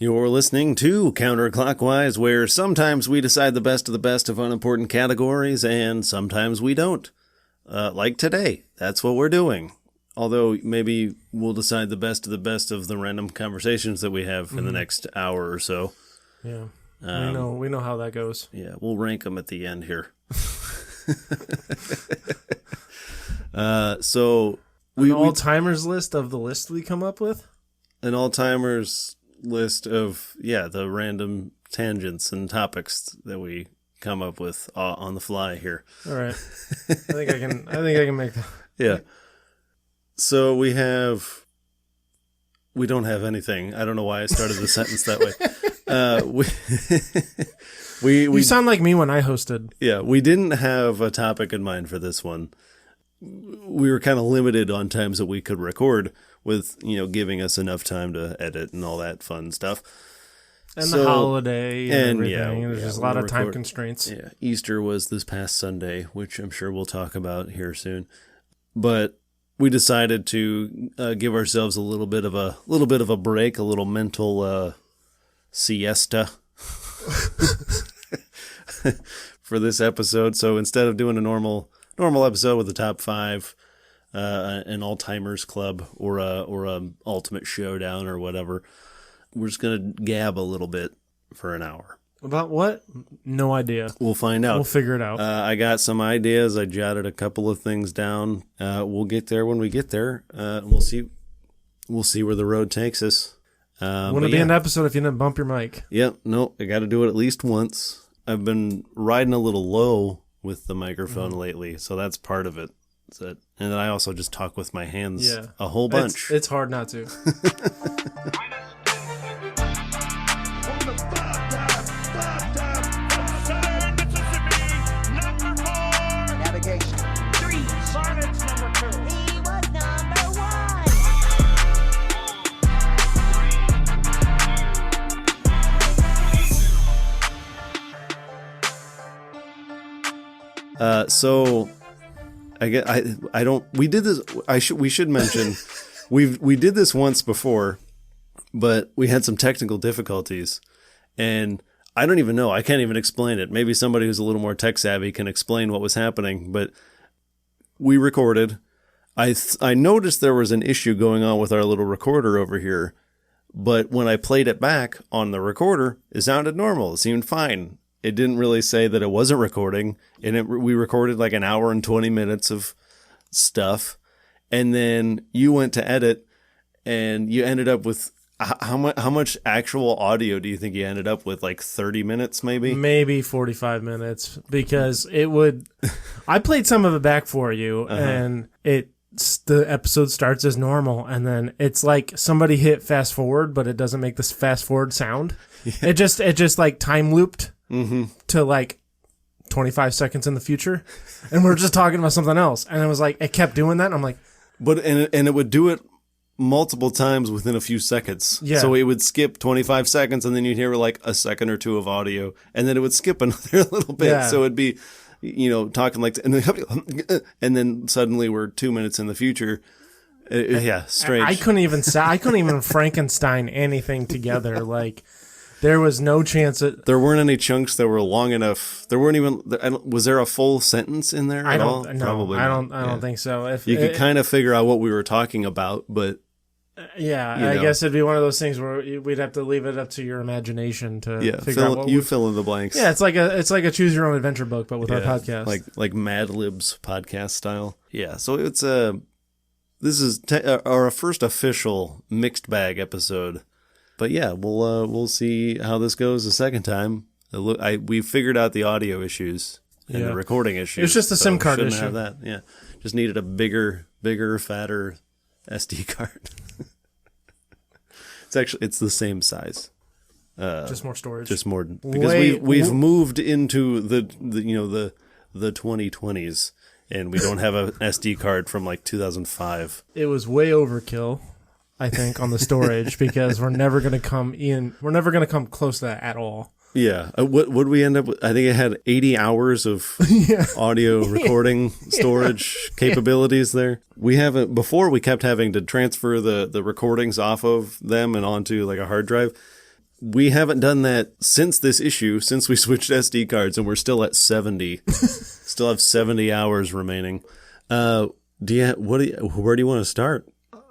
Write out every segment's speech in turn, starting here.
You're listening to Counterclockwise, where sometimes we decide the best of unimportant categories, and sometimes we don't. Like today, that's what we're doing. Although maybe we'll decide the best of the random conversations that we have in the next hour or so. Yeah, we know how that goes. Yeah, we'll rank them at the end here. So An all-timers list of the list we come up with? An all-timers list of, the random tangents and topics that we come up with on the fly here. All right. I think I can make that. Yeah. So we don't have anything. I don't know why I started the sentence that way. You sound like me when I hosted. Yeah, we didn't have a topic in mind for this one. We were kind of limited on times that we could record with, giving us enough time to edit and all that fun stuff. And the holiday and everything. There's just a lot of time constraints. Yeah, Easter was this past Sunday, which I'm sure we'll talk about here soon. But we decided to give ourselves a little bit of a break, a little mental siesta for this episode. So instead of doing a normal episode with the top 5, an all-timers club or a ultimate showdown or whatever, we're just gonna gab a little bit for an hour. About what? No idea. We'll find out. We'll figure it out. I got some ideas. I jotted a couple of things down. We'll get there when we get there. We'll see where the road takes us. Wouldn't be an episode if you didn't bump your mic. Yep. No, I got to do it at least once. I've been riding a little low with the microphone lately, so that's part of it. And then I also just talk with my hands a whole bunch. It's hard not to. So I don't. We did this. We should mention we did this once before, but we had some technical difficulties, and I don't even know. I can't even explain it. Maybe somebody who's a little more tech savvy can explain what was happening. But we recorded. I noticed there was an issue going on with our little recorder over here, but when I played it back on the recorder, it sounded normal. It seemed fine. It didn't really say that it wasn't recording, and we recorded like an hour and 20 minutes of stuff, and then you went to edit, and you ended up with how much actual audio do you think you ended up with? Like 30 minutes, maybe? Maybe 45 minutes, because I played some of it back for you, and the episode starts as normal, and then it's like somebody hit fast forward, but it doesn't make this fast forward sound. Yeah. It just like time looped. To like 25 seconds in the future, and we're just talking about something else, and it was like it kept doing that, and I'm like, and it would do it multiple times within a few seconds. Yeah. So it would skip 25 seconds, and then you'd hear like a second or two of audio, and then it would skip another little bit. Yeah. So it'd be, talking like, and then suddenly we're 2 minutes in the future. Strange. I couldn't even Frankenstein anything together. Like, there was no chance that there weren't any chunks that were long enough. There weren't even. Was there a full sentence in there at all? No, probably. I don't think so. If you could kind of figure out what we were talking about, but I guess it'd be one of those things where we'd have to leave it up to your imagination to figure out what fill in the blanks. Yeah, it's like a choose your own adventure book, but with our podcast, like Mad Libs podcast style. Yeah, so it's this is our first official mixed bag episode. But yeah, we'll see how this goes the second time. We figured out the audio issues and the recording issues. It's just a SIM card issue. Have that. Yeah, just needed a bigger, fatter SD card. It's the same size. Just more storage. Just more because we've moved into the 2020s. And we don't have an SD card from like 2005. It was way overkill, I think, on the storage because we're never going to come close to that at all. Yeah. What would we end up with? I think it had 80 hours of audio recording storage capabilities there. Before we kept having to transfer the recordings off of them and onto like a hard drive. we haven't done that since this issue, since we switched SD cards, and we're still at 70. Still have 70 hours remaining. Where do you want to start?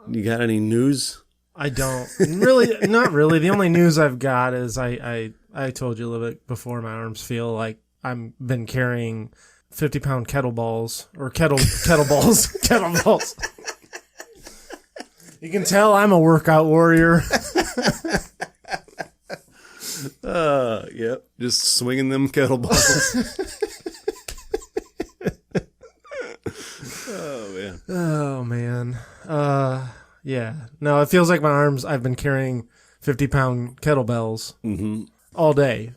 You got any news? I don't really, not really. The only news I've got is I told you a little bit before, my arms feel like I've been carrying 50-pound kettlebells. You can tell I'm a workout warrior. Yep. Just swinging them kettlebells. Oh, man. Yeah. No, it feels like my arms, I've been carrying 50-pound kettlebells all day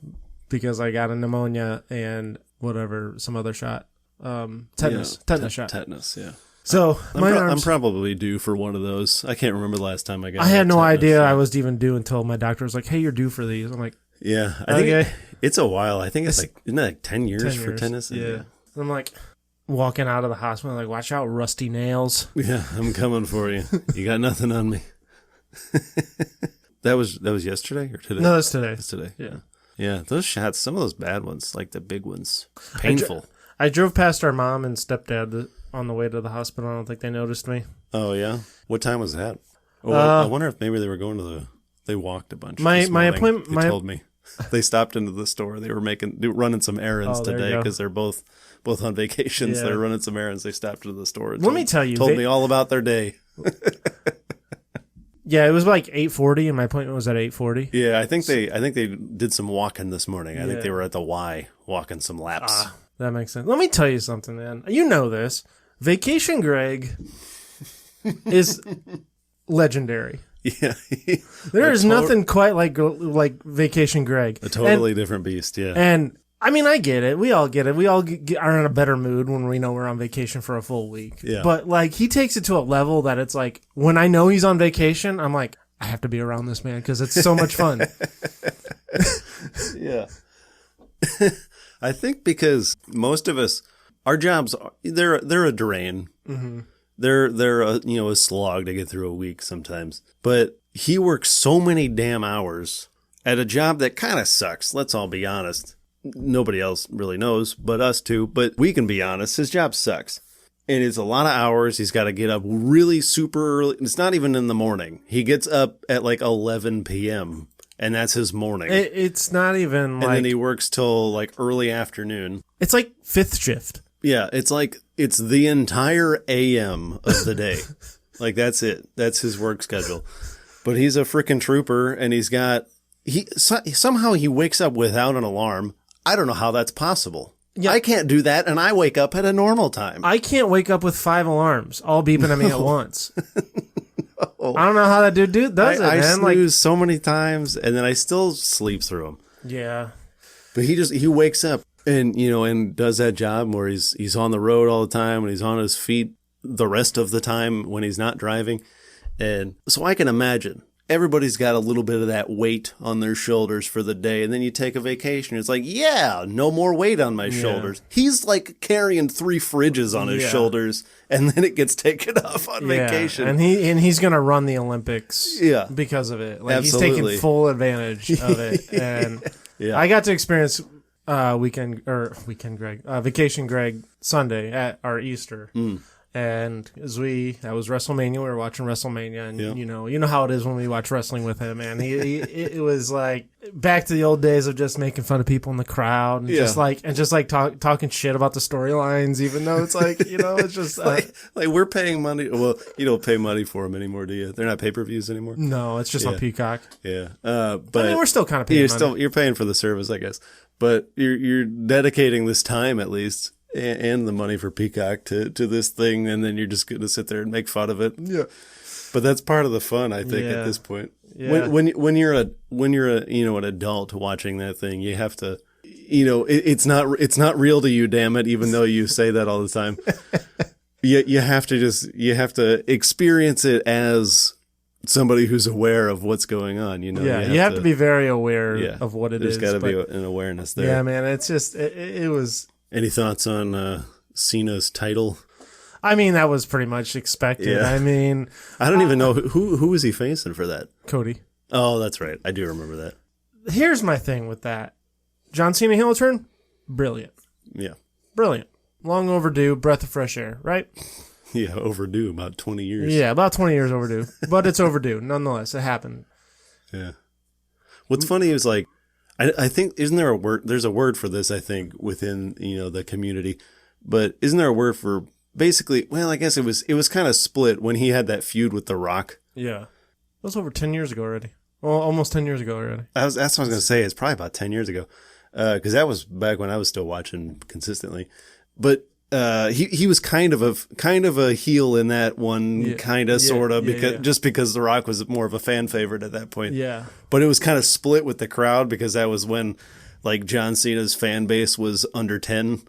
because I got a pneumonia and whatever, some other shot. Tetanus shot. Tetanus, yeah. So I'm probably due for one of those. I can't remember the last time I got. I had no idea I was even due until my doctor was like, "Hey, you're due for these." I'm like, "Yeah, I think it's a while. I think it's like isn't it like 10 years for tetanus?" Yeah. I'm like walking out of the hospital, like, "Watch out, rusty nails." Yeah, I'm coming for you. You got nothing on me. That was yesterday or today? No, that's today. It's today. Yeah. Yeah, those shots, some of those bad ones, like the big ones, painful. I drove past our mom and stepdad on the way to the hospital. I don't think they noticed me. Oh, yeah? What time was that? Oh, I wonder if maybe they were going to they walked a bunch. My appointment. They told me. They stopped into the store. They were running some errands today because they're both on vacations. Yeah. They're running some errands. They stopped into the store. Let me tell you. Told me all about their day. Yeah, it was like 8:40, and my appointment was at 8:40. Yeah, I think they did some walking this morning. I think they were at the Y walking some laps. That makes sense. Let me tell you something, man. You know this. Vacation Greg is legendary. Yeah. There is nothing quite like Vacation Greg. A totally different beast, yeah. And I mean, I get it. We all get it. We all are in a better mood when we know we're on vacation for a full week. Yeah. But like, he takes it to a level that it's like, when I know he's on vacation, I'm like, I have to be around this man because it's so much fun. Yeah. I think because most of us, our jobs, they're a drain. Mm-hmm. They're a slog to get through a week sometimes. But he works so many damn hours at a job that kind of sucks. Let's all be honest. Nobody else really knows but us two. But we can be honest. His job sucks. And it's a lot of hours. He's got to get up really super early. It's not even in the morning. He gets up at like 11 p.m. And that's his morning. It's not even like... And then he works till like early afternoon. It's like fifth shift. Yeah, it's like it's the entire AM of the day. Like that's it. That's his work schedule. But he's a freaking trooper, and somehow he wakes up without an alarm. I don't know how that's possible. Yeah. I can't do that, and I wake up at a normal time. I can't wake up with 5 alarms all beeping at me at once. No. I don't know how that dude does it, man. I snooze so many times, and then I still sleep through them. Yeah. But he wakes up and does that job where he's on the road all the time, and he's on his feet the rest of the time when he's not driving. And so I can imagine everybody's got a little bit of that weight on their shoulders for the day. And then you take a vacation. It's like, yeah, no more weight on my shoulders. He's like carrying 3 fridges on his shoulders, and then it gets taken off on vacation. And he's going to run the Olympics because of it. Like, absolutely. He's taking full advantage of it. And I got to experience Vacation Greg Sunday at our Easter. And that was Wrestlemania. We were watching Wrestlemania, and you know how it is when we watch wrestling with him. And it was like back to the old days of just making fun of people in the crowd, and just talking shit about the storylines, even though it's like it's just like we're paying money. Well, you don't pay money for them anymore, do you? They're not pay-per-views anymore. No, it's just on Peacock. Yeah, but I mean, we're still kind of paying money. You're paying for the service, I guess, but you're dedicating this time at least. And the money for Peacock to this thing, and then you're just going to sit there and make fun of it. Yeah, but that's part of the fun, I think, at this point. Yeah. When you're an adult watching that thing, you have to, it's not real to you, damn it, even though you say that all the time. you have to experience it as somebody who's aware of what's going on. You have to be very aware of what it is. There's got to be an awareness there. Yeah, man, it's just it was. Any thoughts on Cena's title? I mean, that was pretty much expected. Yeah. I mean, I don't even know who was he facing for that. Cody. Oh, that's right. I do remember that. here's my thing with that. John Cena heel turn, brilliant. Yeah. Brilliant. Long overdue, breath of fresh air, right? Yeah, overdue, about 20 years. Yeah, about 20 years overdue. But it's overdue, nonetheless. It happened. Yeah. What's funny is like, I think, isn't there a word, there's a word for this, I think, within, the community, but isn't there a word for basically, well, I guess it was kind of split when he had that feud with The Rock. Yeah. It was over 10 years ago already. Well, almost 10 years ago already. That's what I was going to say. It's probably about 10 years ago. Because that was back when I was still watching consistently. But he was kind of a heel in that one, sort of, just because The Rock was more of a fan favorite at that point. Yeah. But it was kind of split with the crowd because that was when like John Cena's fan base was under 10,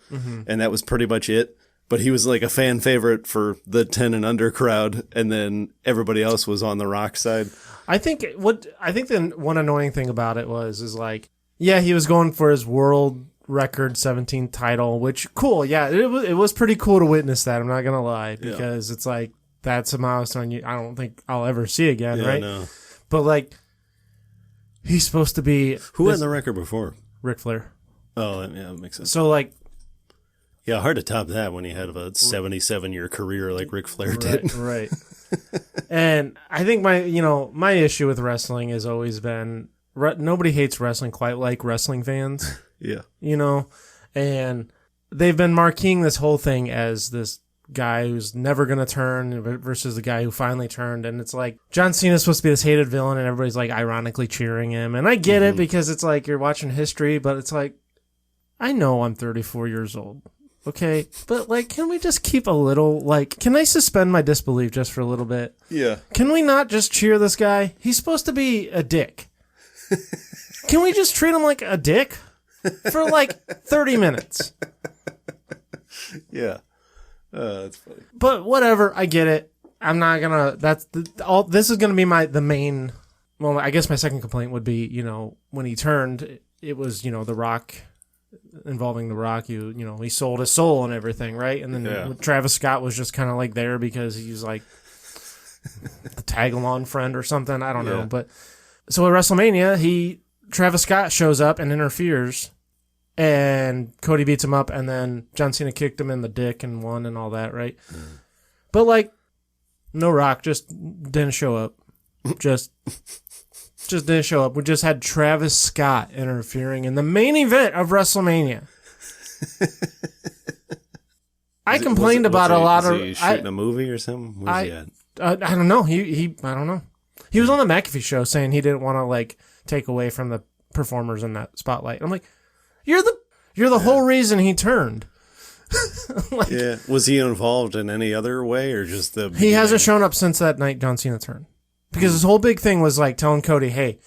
and that was pretty much it. But he was like a fan favorite for the 10 and under crowd, and then everybody else was on The Rock side. I think the one annoying thing about it is like, yeah, he was going for his world record 17th title, which cool. Yeah, it was pretty cool to witness that. I'm not gonna lie, because it's like that's a milestone I don't think I'll ever see again, right? No. But like, he's supposed to be who had the record before? Ric Flair. Oh, yeah, that makes sense. So like, yeah, hard to top that when he had a 77-year career like Ric Flair did. Right. And I think my issue with wrestling has always been nobody hates wrestling quite like wrestling fans. Yeah. And they've been marking this whole thing as this guy who's never going to turn versus the guy who finally turned. And it's like, John Cena's supposed to be this hated villain and everybody's like ironically cheering him. And I get it because it's like you're watching history, but it's like, I know I'm 34 years old. Okay. But like, can we just keep a little, like, can I suspend my disbelief just for a little bit? Yeah. Can we not just cheer this guy? He's supposed to be a dick. Can we just treat him like a dick for like 30 minutes? Yeah. That's funny. But whatever, I get it. I'm not gonna. This is gonna be the main. Well, I guess my second complaint would be, when he turned, it was, The Rock, involving The Rock. He sold his soul and everything, right? And then Travis Scott was just kind of like there because he's like the tag-along friend or something. I don't know, but so at WrestleMania, Travis Scott shows up and interferes. And Cody beats him up, and then John Cena kicked him in the dick and won and all that, right? But, like, no Rock just didn't show up. Just didn't show up. We just had Travis Scott interfering in the main event of WrestleMania. I complained about a lot of... Was he shooting a movie or something? Where's he at? I don't know. I don't know. He was on the McAfee show saying he didn't want to, like, take away from the performers in that spotlight. I'm like... You're the whole reason he turned. Was he involved in any other way or just the... He hasn't shown up since that night John Cena turned. Because his whole big thing was like telling Cody, hey,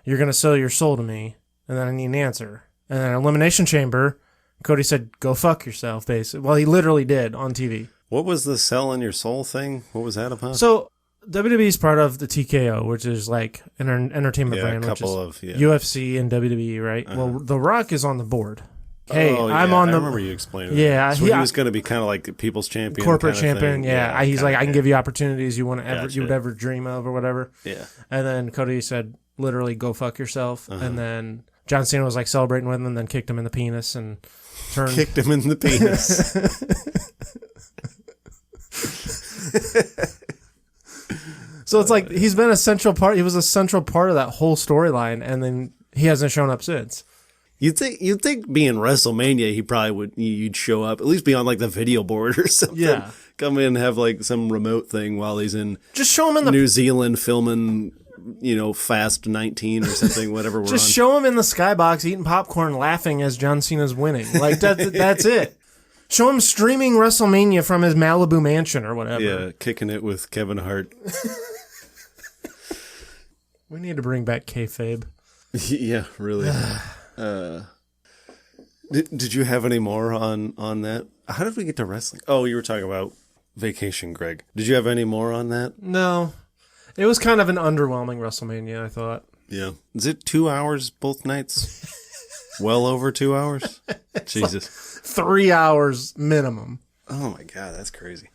you're going to sell your soul to me, and then I need an answer. And then Elimination Chamber, Cody said, go fuck yourself, basically. Well, he literally did on TV. What was the selling your soul thing? What was that about? So... WWE is part of the TKO, which is like an entertainment brand, which is UFC and WWE, right? Well, The Rock is on the board. Hey, I'm on the... I remember you explaining that. Yeah. So he was going to be kind of like the people's champion. Corporate champion, yeah. He's like, I can give you opportunities you would ever dream of or whatever. Yeah. And then Cody said, literally, go fuck yourself. And then John Cena was like celebrating with him and then kicked him in the penis and turned... Kicked him in the penis. So it's like he's been a central part. He was a central part of that whole storyline, and then he hasn't shown up since. You'd think being WrestleMania, he probably you'd show up, at least be on like the video board or something. Yeah, come in and have like some remote thing while he's in. Just show him in New Zealand filming, Fast 19 or something, whatever. Just show him in the skybox eating popcorn, laughing as John Cena's winning. Like that's it. Show him streaming WrestleMania from his Malibu mansion or whatever. Yeah, kicking it with Kevin Hart. We need to bring back kayfabe. Yeah, really. Did you have any more on that? How did we get to wrestling? Oh, you were talking about Vacation, Greg. Did you have any more on that? No. It was kind of an underwhelming WrestleMania, I thought. Yeah. Is it 2 hours both nights? Well over 2 hours? Jesus. Like 3 hours minimum. Oh my God, that's crazy.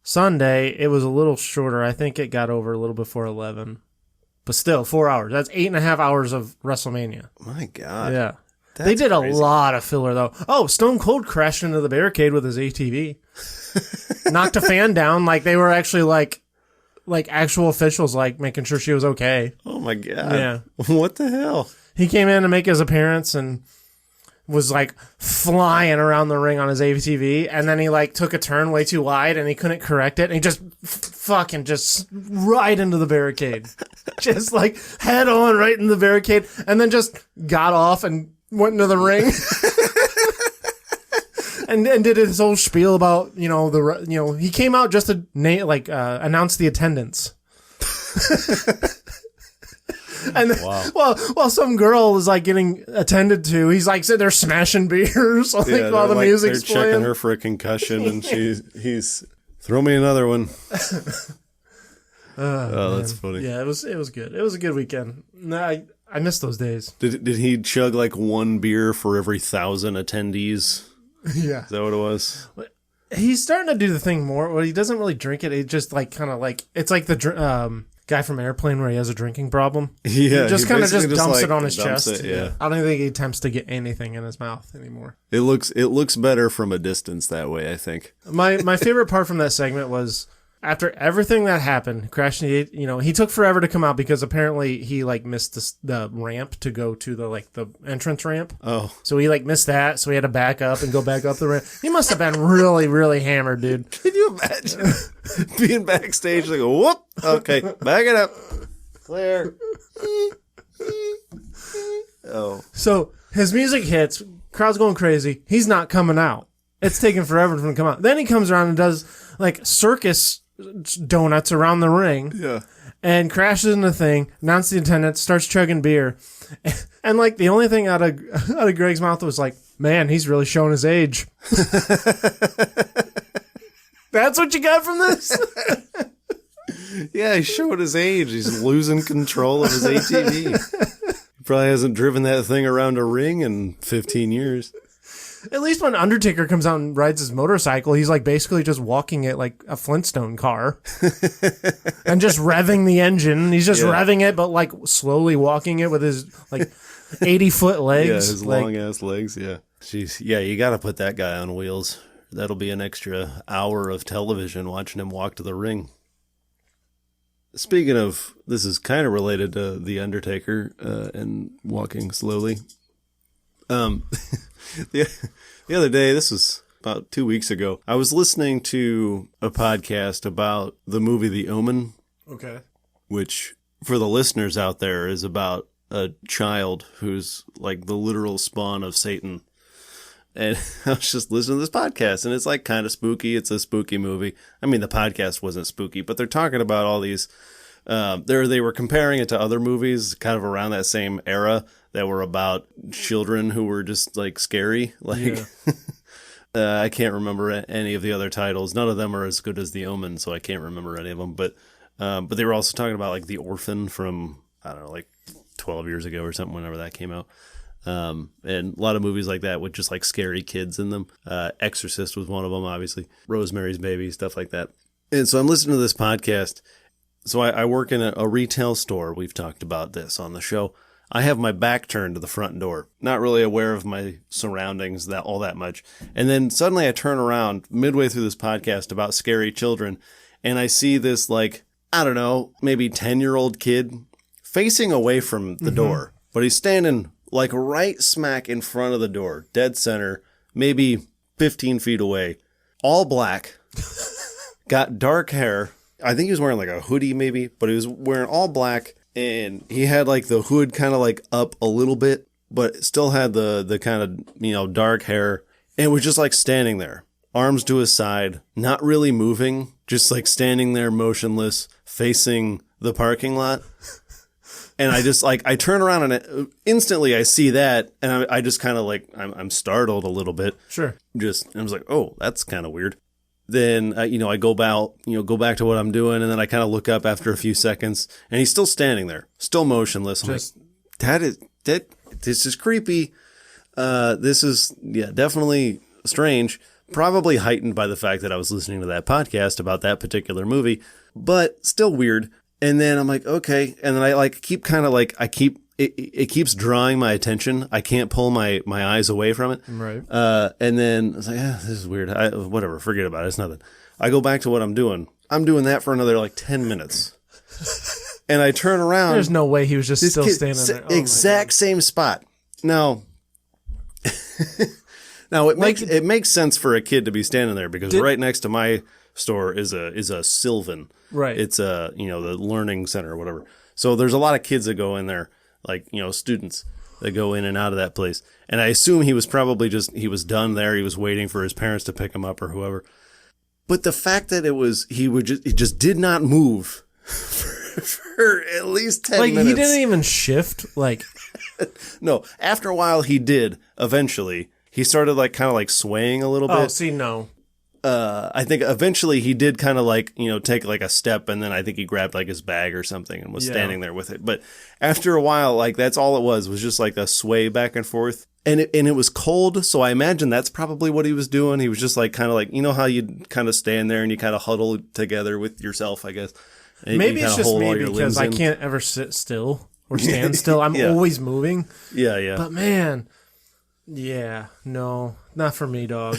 Sunday, it was a little shorter. I think it got over a little before 11. But still, 4 hours. That's 8.5 hours of WrestleMania. My God. Yeah. That's they did crazy. a lot of filler, though. Oh, Stone Cold crashed into the barricade with his ATV. Knocked a fan down. Like, they were actually, like actual officials, like, making sure she was okay. Oh, my God. Yeah. What the hell? He came in to make his appearance and was, like, flying around the ring on his ATV. And then he, like, took a turn way too wide and he couldn't correct it. And he just fucking just right into the barricade. Just, like, head on right into the barricade. And then just got off and went into the ring. and did his whole spiel about, he came out just to announce the attendance. And while some girl is like getting attended to, he's like sitting there smashing beers while the music's they're playing. Checking her for a concussion, and he's throw me another one. That's funny. Yeah, it was good. It was a good weekend. I miss those days. Did he chug like one beer for every 1,000 attendees? Yeah, is that what it was? He's starting to do the thing more. Well, he doesn't really drink it. He just like kind of like it's like the guy from Airplane where he has a drinking problem. Yeah, he just kind of just dumps like, it on his chest. Yeah, I don't think he attempts to get anything in his mouth anymore. It looks better from a distance that way, I think. My favorite part from that segment was after everything that happened, crashing. He took forever to come out because apparently he like missed the ramp to go to the entrance ramp. Oh, so he like missed that, so he had to back up and go back up the ramp. He must have been really, really hammered, dude. Can you imagine being backstage like, whoop? Okay, back it up, clear. Oh, so his music hits, crowd's going crazy. He's not coming out. It's taking forever for him to come out. Then he comes around and does like circus donuts around the ring. Yeah. And crashes in the thing, announces the attendance, starts chugging beer. And like the only thing out of Greg's mouth was like, man, he's really showing his age. That's what you got from this? Yeah, he's showing his age. He's losing control of his ATV. He probably hasn't driven that thing around a ring in 15 years. At least when Undertaker comes out and rides his motorcycle, he's like basically just walking it like a Flintstone car and just revving the engine. He's just revving it, but like slowly walking it with his like 80-foot legs. Yeah, his long ass legs. Yeah. Jeez. Yeah, you got to put that guy on wheels. That'll be an extra hour of television watching him walk to the ring. Speaking of, this is kind of related to The Undertaker and walking slowly. The other day, this was about 2 weeks ago, I was listening to a podcast about the movie The Omen. Okay. Which, for the listeners out there, is about a child who's like the literal spawn of Satan. And I was just listening to this podcast, and it's like kind of spooky. It's a spooky movie. I mean, the podcast wasn't spooky, but they're talking about all these. They were comparing it to other movies kind of around that same era that were about children who were just like scary. Like, yeah. I can't remember any of the other titles. None of them are as good as The Omen, so I can't remember any of them. But they were also talking about like The Orphan from, I don't know, like 12 years ago or something, whenever that came out. And a lot of movies like that with just like scary kids in them. Exorcist was one of them, obviously. Rosemary's Baby, stuff like that. And so I'm listening to this podcast. So I work in a retail store. We've talked about this on the show. I have my back turned to the front door, not really aware of my surroundings all that much. And then suddenly I turn around midway through this podcast about scary children, and I see this, like, I don't know, maybe 10-year-old kid facing away from the door, but he's standing like right smack in front of the door, dead center, maybe 15 feet away, all black, got dark hair. I think he was wearing like a hoodie maybe, but he was wearing all black. And he had like the hood kind of like up a little bit, but still had the kind of, dark hair, and was just like standing there, arms to his side, not really moving, just like standing there motionless, facing the parking lot. And I just like, I turn around and instantly I see that, and I just kind of like, I'm startled a little bit. Sure. I was like, oh, that's kind of weird. Then, I go back to what I'm doing, and then I kind of look up after a few seconds, and he's still standing there, still motionless. I'm like, this is creepy. This is, definitely strange. Probably heightened by the fact that I was listening to that podcast about that particular movie, but still weird. And then I'm like, okay. And then I like keep kind of like, it keeps drawing my attention. I can't pull my eyes away from it. Right. And then I was like, this is weird. Whatever, forget about it. It's nothing. I go back to what I'm doing. I'm doing that for another like 10 minutes. And I turn around. There's no way he was just still standing there. Oh, exact same spot. Now it makes sense for a kid to be standing there because right next to my store is a Sylvan. Right. It's the learning center or whatever. So there's a lot of kids that go in there, like, students that go in and out of that place. And I assume he was probably he was done there. He was waiting for his parents to pick him up or whoever. But the fact that he just did not move for at least 10 minutes. Like, he didn't even shift, like... No, after a while he did, eventually. He started, like, kind of, like, swaying a little bit. Oh, see, no. I think eventually he did kind of, like, take, like, a step, and then I think he grabbed, like, his bag or something and was standing there with it. But after a while, like, that's all it was just, like, a sway back and forth. And it was cold, so I imagine that's probably what he was doing. He was just, like, kind of like, how you kind of stand there and you kind of huddle together with yourself, I guess. And maybe it's just me because I can't ever sit still or stand still. I'm always moving. Yeah. But man, no, not for me, dog.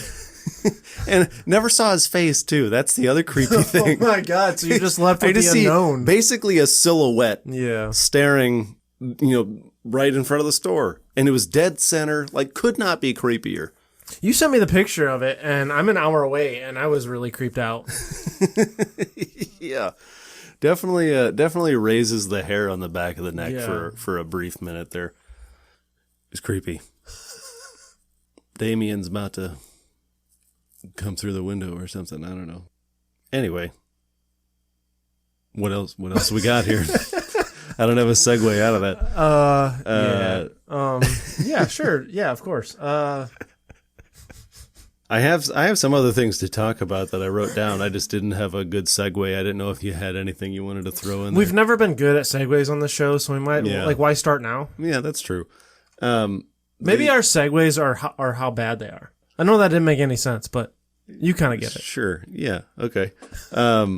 And never saw his face too. That's the other creepy thing. Oh my God! So you just left with the unknown. Basically a silhouette. Yeah. Staring, right in front of the store, and it was dead center. Like, could not be creepier. You sent me the picture of it, and I'm an hour away, and I was really creeped out. Yeah. Definitely raises the hair on the back of the neck Yeah. for a brief minute there. It's creepy. Damien's about to come through the window or something. I don't know. Anyway, what else we got here? I don't have a segue out of that. Yeah, sure. Yeah, of course. I have some other things to talk about that I wrote down. I just didn't have a good segue. I didn't know if you had anything you wanted to throw in there. We've never been good at segues on the show, so we might why start now? Yeah, that's true. Maybe our segues are how bad they are. I know that didn't make any sense, but you kind of get it. Sure. Yeah. Okay. A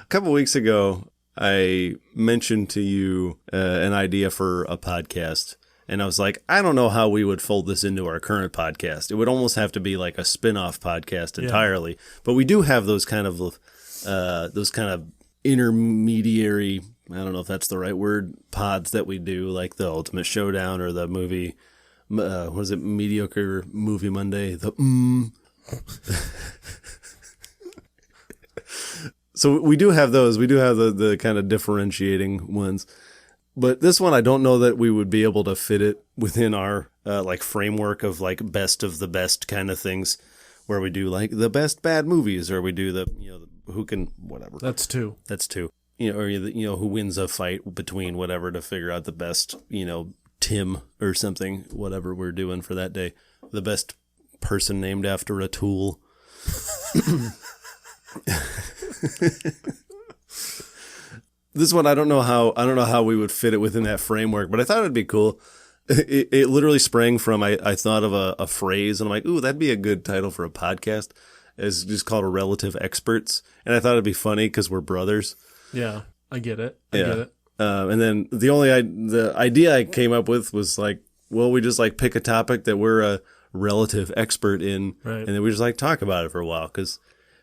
couple weeks ago, I mentioned to you an idea for a podcast. And I was like, I don't know how we would fold this into our current podcast. It would almost have to be like a spin-off podcast entirely. Yeah. But we do have those kind of intermediary, I don't know if that's the right word, pods that we do, like the Ultimate Showdown or the movie, was it Mediocre Movie Monday? So we do have those. We do have the kind of differentiating ones. But this one, I don't know that we would be able to fit it within our like framework of like best of the best kind of things, where we do like the best bad movies, or we do the who can whatever. That's two. Or who wins a fight between whatever to figure out the best Tim or something, whatever we're doing for that day. The best person named after a tool. This one, I don't know how we would fit it within that framework, but I thought it'd be cool. It literally sprang from, I thought of a phrase, and I'm like, ooh, that'd be a good title for a podcast. It's just called a Relative Experts. And I thought it'd be funny because we're brothers. Yeah, I get it. I get it. And then the idea I came up with was like, well, we just like pick a topic that we're a relative expert in, right, and then we just like talk about it for a while, because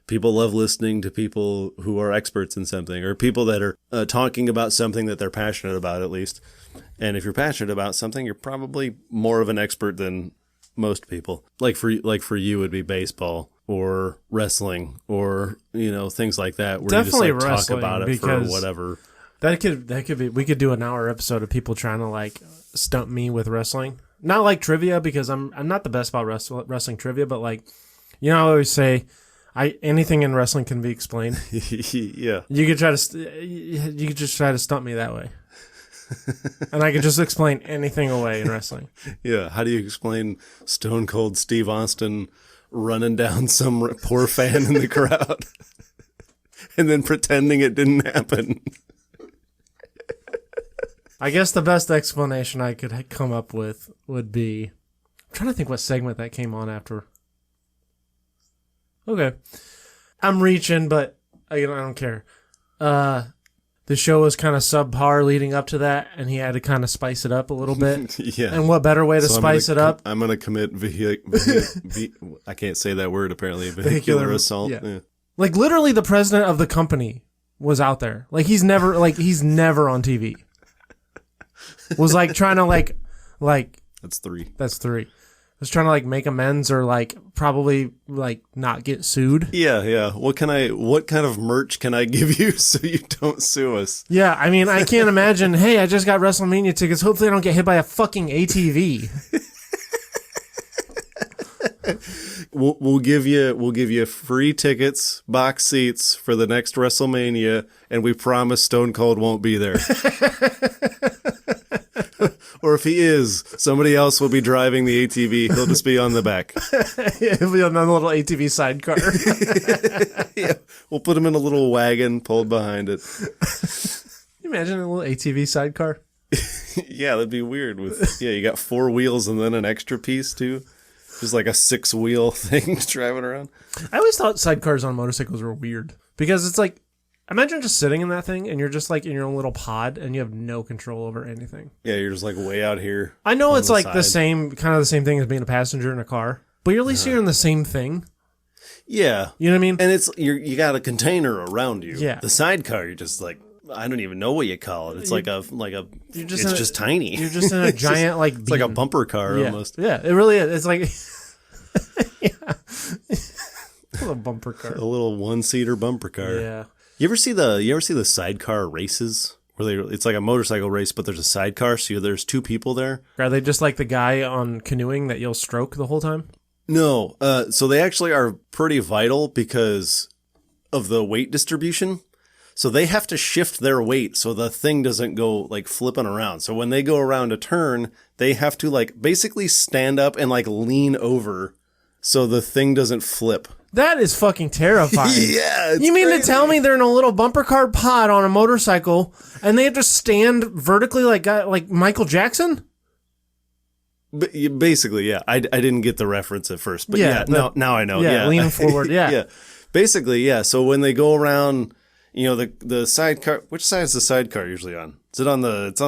people love listening to people who are experts in something, or people that are talking about something that they're passionate about, at least. And if you're passionate about something, you're probably more of an expert than most people. Like for you, it'd be baseball or wrestling or things like that, where definitely you just like talk about it for whatever. That could be. We could do an hour episode of people trying to like stump me with wrestling. Not like trivia, because I'm not the best about wrestling trivia, but like I always say, anything in wrestling can be explained. Yeah. You could just try to stump me that way. And I could just explain anything away in wrestling. Yeah. How do you explain Stone Cold Steve Austin running down some poor fan in the crowd and then pretending it didn't happen? I guess the best explanation I could come up with would be, I'm trying to think what segment that came on after. Okay. I'm reaching, but I don't care. the show was kind of subpar leading up to that, and he had to kind of spice it up a little bit. Yeah. And what better way to spice it up? I'm going to commit I can't say that word apparently. Vehicular assault. Yeah. Like literally the president of the company was out there. Like he's never on TV. Was like trying to like That's 3. That's 3. Was trying to like make amends or like probably like not get sued. Yeah. What kind of merch can I give you so you don't sue us? Yeah, I mean, I can't imagine, hey, I just got Wrestlemania tickets. Hopefully I don't get hit by a fucking ATV. We'll give you free tickets, box seats for the next WrestleMania, and we promise Stone Cold won't be there. Or if he is, somebody else will be driving the ATV. He'll just be on the back. He'll be on a little ATV sidecar. Yeah, we'll put him in a little wagon pulled behind it. Can you imagine a little ATV sidecar? Yeah, that'd be weird. You got 4 wheels and then an extra piece too. Just like a 6-wheel thing driving around. I always thought sidecars on motorcycles were weird because it's like, imagine just sitting in that thing and you're just like in your own little pod and you have no control over anything. Yeah, you're just like way out here. I know it's like the same thing as being a passenger in a car, but at least you're in the same thing. Yeah. You know what I mean? And it's you got a container around you. Yeah. The sidecar, you're just like, I don't even know what you call it. It's just tiny. You're just in a giant like it's like a bumper car almost. Yeah, it really is. It's like a little bumper car. A little 1-seater bumper car. Yeah. You ever see the sidecar races where it's like a motorcycle race, but there's a sidecar, so there's 2 people there? Are they just like the guy on canoeing that you'll stroke the whole time? No. So they actually are pretty vital because of the weight distribution. So they have to shift their weight so the thing doesn't go like flipping around. So when they go around a turn, they have to like basically stand up and like lean over so the thing doesn't flip. That is fucking terrifying. Yeah. You mean to tell me they're in a little bumper car pod on a motorcycle and they have to stand vertically like Michael Jackson? Basically, yeah. I didn't get the reference at first, but now I know. Yeah, leaning forward, yeah. Yeah. Basically, yeah. So when they go around, the sidecar, which side is the sidecar usually on? Is it on it's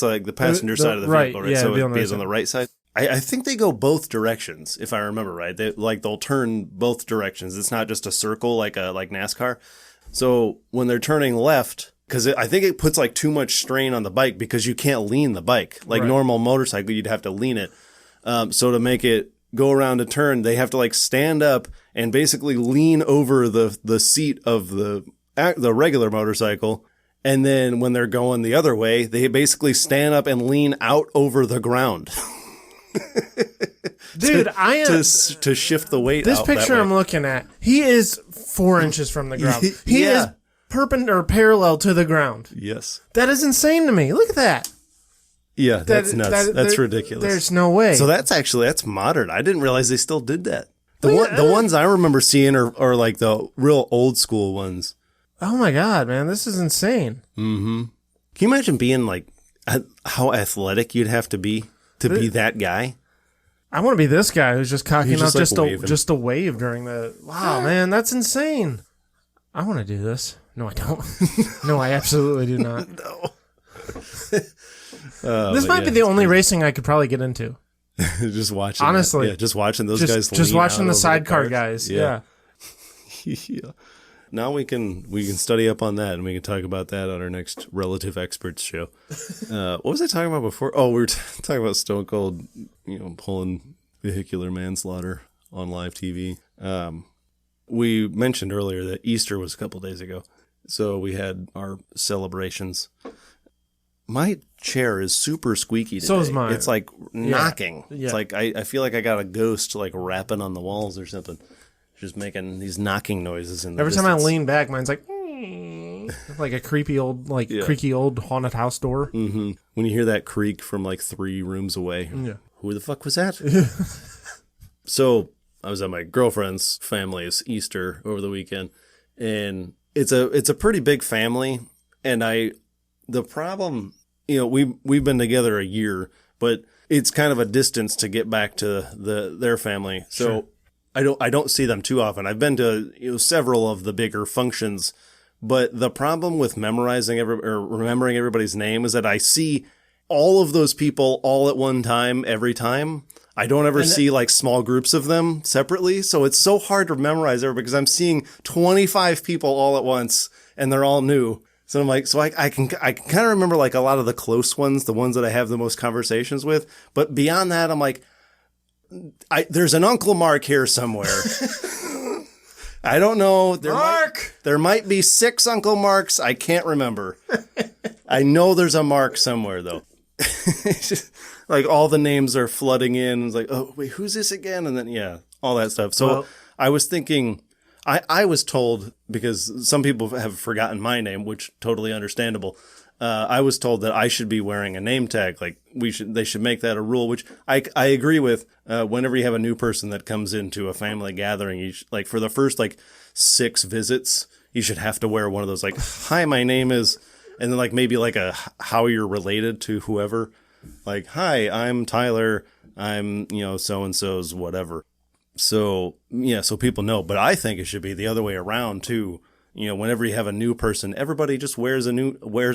like the passenger side of the vehicle, right? Yeah, so it is on the right side. I think they go both directions, if I remember right. They'll turn both directions. It's not just a circle like NASCAR. So when they're turning left, because I think it puts like too much strain on the bike because you can't lean the bike. Like normal motorcycle, you'd have to lean it. So to make it go around a turn, they have to like stand up and basically lean over the seat of the regular motorcycle. And then when they're going the other way, they basically stand up and lean out over the ground. Dude, to shift the weight. This out picture I'm looking at, he is 4 inches from the ground. He is perpendicular, parallel to the ground. Yes, that is insane to me. Look at that. Yeah, that's nuts. That's ridiculous. There's no way. So that's modern. I didn't realize they still did that. The ones I remember seeing are like the real old school ones. Oh my god, man, this is insane. Mm-hmm. Can you imagine being like how athletic you'd have to be be that guy? I want to be this guy who's just cocking up like just a wave during the. Wow, man, that's insane. I want to do this. No, I don't. No, I absolutely do not. No. This might be the only racing I could probably get into. Just watching. Honestly. Yeah, just watching those guys. Just watching the sidecar guys. Yeah. Yeah. Now we can study up on that, and we can talk about that on our next Relative Experts show. What was I talking about before? Oh, we were talking about Stone Cold, pulling vehicular manslaughter on live TV. We mentioned earlier that Easter was a couple days ago, so we had our celebrations. My chair is super squeaky today. So is mine. It's like knocking. Yeah. It's like I feel like I got a ghost like rapping on the walls or something. Just making these knocking noises in the Every distance. time I lean back, mine's like like a creepy old creaky old haunted house door. Mm-hmm. When you hear that creak from like 3 rooms away, who the fuck was that? So I was at my girlfriend's family's Easter over the weekend, and it's a pretty big family, and the problem, we've been together a year, but it's kind of a distance to get back to their family, so. Sure. I don't see them too often. I've been to several of the bigger functions, But the problem with remembering everybody's name is that I see all of those people all at one time every time. I don't ever see like small groups of them separately. So it's so hard to memorize everybody because I'm seeing 25 people all at once and they're all new. So I'm like, I can kind of remember like a lot of the close ones, the ones that I have the most conversations with. But beyond that, I'm like, there's an Uncle Mark here somewhere. I don't know. There might be 6 Uncle Marks. I can't remember. I know there's a Mark somewhere though. Like all the names are flooding in. It's like, oh wait, who's this again? And then all that stuff. So I was thinking, I was told, because some people have forgotten my name, which totally understandable. I was told that I should be wearing a name tag. Like they should make that a rule, which I agree with. Whenever you have a new person that comes into a family gathering, like for the first like 6 visits, you should have to wear one of those like, hi, my name is, and then like maybe like a how you're related to whoever. Like, hi, I'm Tyler. I'm, so-and-so's whatever. So, so people know. But I think it should be the other way around, too. Whenever you have a new person, everybody just wears a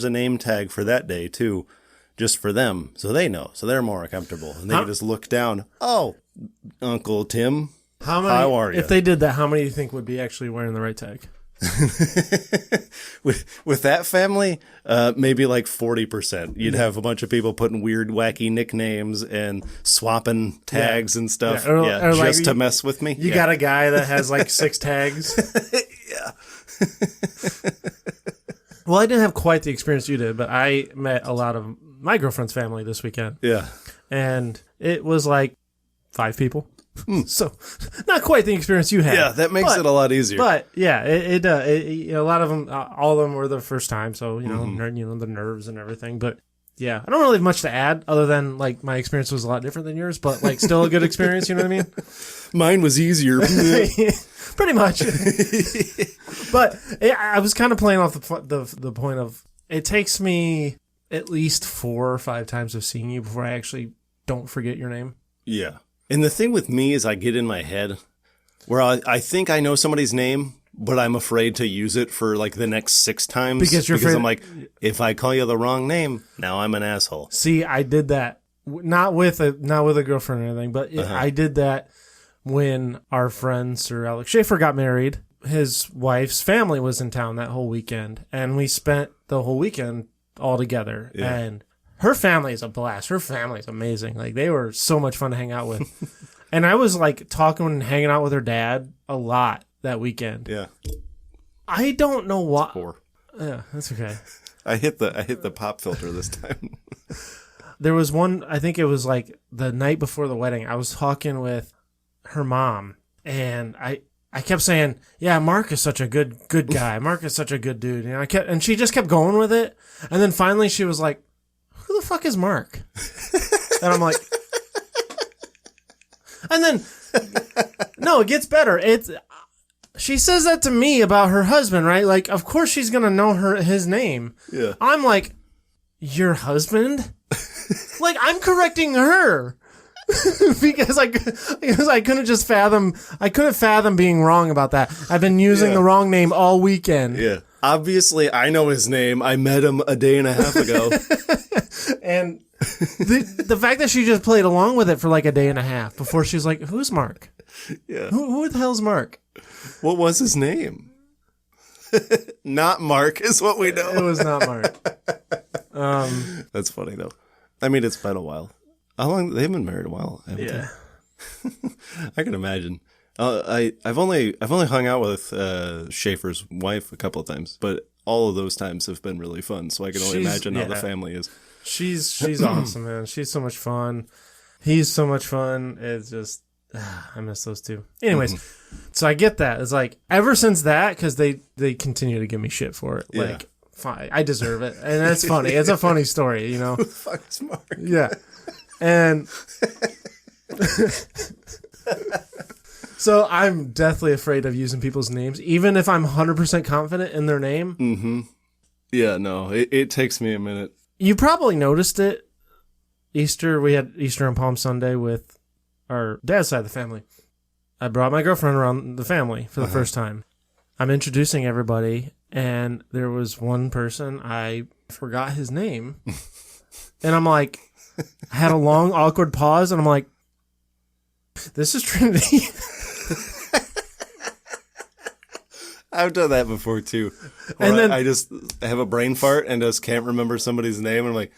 name tag for that day, too, just for them. So they know. So they're more comfortable. And they can just look down. Oh, Uncle Tim, how are you? If they did that, how many do you think would be actually wearing the right tag? with that family, maybe like 40%. You'd have a bunch of people putting weird, wacky nicknames and swapping tags and stuff. Or just like, to mess with me. You got a guy that has like 6 tags. Yeah. Well, I didn't have quite the experience you did, but I met a lot of my girlfriend's family this weekend. Yeah. And it was like 5 people. So, not quite the experience you had. Yeah, that makes it a lot easier. But yeah, a lot of them, all of them were the first time. So the nerves and everything. But yeah, I don't really have much to add other than like my experience was a lot different than yours, but like still a good experience. You know what I mean? Mine was easier, pretty much. But I was kind of playing off the point of it takes me at least 4 or 5 times of seeing you before I actually don't forget your name. Yeah. And the thing with me is I get in my head where I think I know somebody's name, but I'm afraid to use it for like the next 6 times. Because I'm like, if I call you the wrong name, now I'm an asshole. See, I did that not with a girlfriend or anything, but I did that when our friend Sir Alex Schaefer got married. His wife's family was in town that whole weekend, and we spent the whole weekend all together. Yeah. And her family is a blast. Her family is amazing. Like, they were so much fun to hang out with. And I was, like, talking and hanging out with her dad a lot that weekend. Yeah. I don't know why. Poor. Yeah, that's okay. I hit the pop filter this time. There was one, I think it was, like, the night before the wedding. I was talking with her mom, and I kept saying, yeah, Mark is such a good guy. Mark is such a good dude. And she just kept going with it. And then finally she was like, who the fuck is Mark? And I'm like, and then, no, it gets better. She says that to me about her husband, right? Like, of course she's going to know his name. Yeah. I'm like, your husband? Like, I'm correcting her. because I couldn't fathom being wrong about that. I've been using the wrong name all weekend. Yeah. Obviously, I know his name. I met him a day and a half ago. And the fact that she just played along with it for like a day and a half before she's like, who's Mark? Yeah. Who the hell's Mark? What was his name? Not Mark is what we know. It was not Mark. That's funny though. I mean, it's been a while. How long? They've been married a while, haven't they? I can imagine. I've only hung out with Schaefer's wife a couple of times, but all of those times have been really fun. So I can only imagine how the family is. She's awesome, man. She's so much fun. He's so much fun. It's just I miss those two. Anyways, so I get that. It's like ever since that, because they continue to give me shit for it. Like, fine, I deserve it, and it's funny. It's a funny story, you know. Who the fuck is Mark? Yeah. And so I'm deathly afraid of using people's names, even if I'm 100% confident in their name. Mm-hmm. Yeah, no, it takes me a minute. You probably noticed it. Easter, we had Easter on Palm Sunday with our dad's side of the family. I brought my girlfriend around the family for the first time. I'm introducing everybody, and there was one person, I forgot his name, and I'm like, I had a long, awkward pause, and I'm like, this is Trinity. I've done that before too. And then I just have a brain fart and just can't remember somebody's name. And I'm like,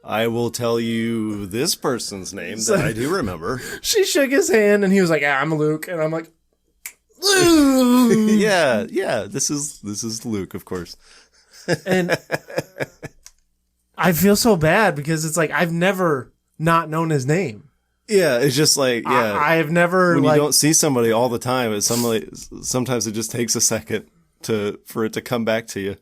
I will tell you this person's name that I do remember. She shook his hand and he was like, I'm Luke. And I'm like, Luke. yeah. This is Luke, of course. And I feel so bad because it's like, I've never not known his name. Yeah, it's just like, yeah. I've never, when you don't see somebody all the time, sometimes it just takes a second for it to come back to you.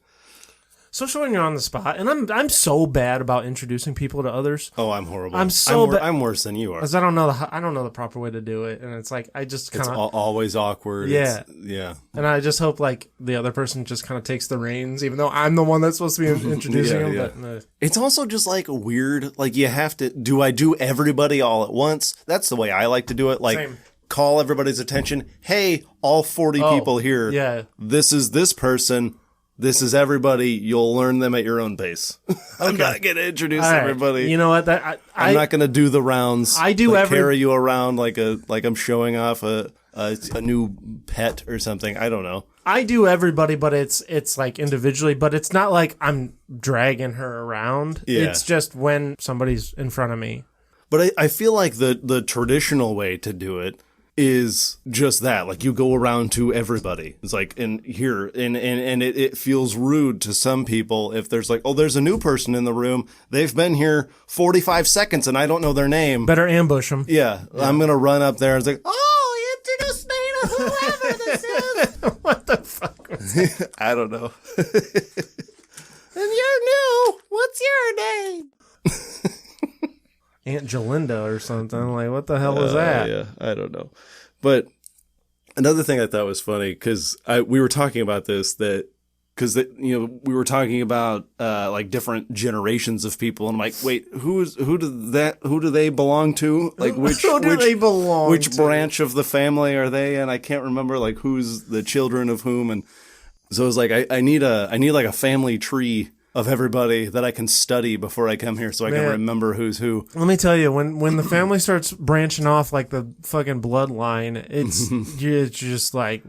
Especially when you're on the spot. And I'm so bad about introducing people to others. Oh, I'm horrible. I'm so bad. I'm worse than you are. Because I don't know the proper way to do it. And it's like, I just kind of... It's always awkward. Yeah. Yeah. And I just hope like the other person just kind of takes the reins, even though I'm the one that's supposed to be introducing them. Yeah. But, it's also just like weird. Like you have to, do I do everybody all at once? That's the way I like to do it. Like... Same. Call everybody's attention. Hey, all 40 people here. Yeah. This is this person. This is everybody. You'll learn them at your own pace. I'm not going to introduce everybody. You know what? I'm not going to do the rounds. I do carry you around like I'm showing off a new pet or something. I don't know. I do everybody, but it's like individually. But it's not like I'm dragging her around. Yeah. It's just when somebody's in front of me. But I feel like the traditional way to do it is just that. Like you go around to everybody. It's like it feels rude to some people if there's like, oh, there's a new person in the room. They've been here 45 seconds and I don't know their name. Better ambush them. Yeah. I'm going to run up there and it's like, oh, introduce me to whoever this is. What the fuck was that? I don't know. And you're new. What's your name? Aunt Jalinda or something. Like, what the hell was that? Yeah, I don't know. But another thing I thought was funny, because we were talking about this, we were talking about like different generations of people, and I'm like, wait, who do they belong to? Like which they belong which to? branch of the family are they? And I can't remember like who's the children of whom. And so I was like, I need like a family tree of everybody that I can study before I come here so I can remember who's who. Let me tell you, when the family starts branching off like the fucking bloodline, it's just like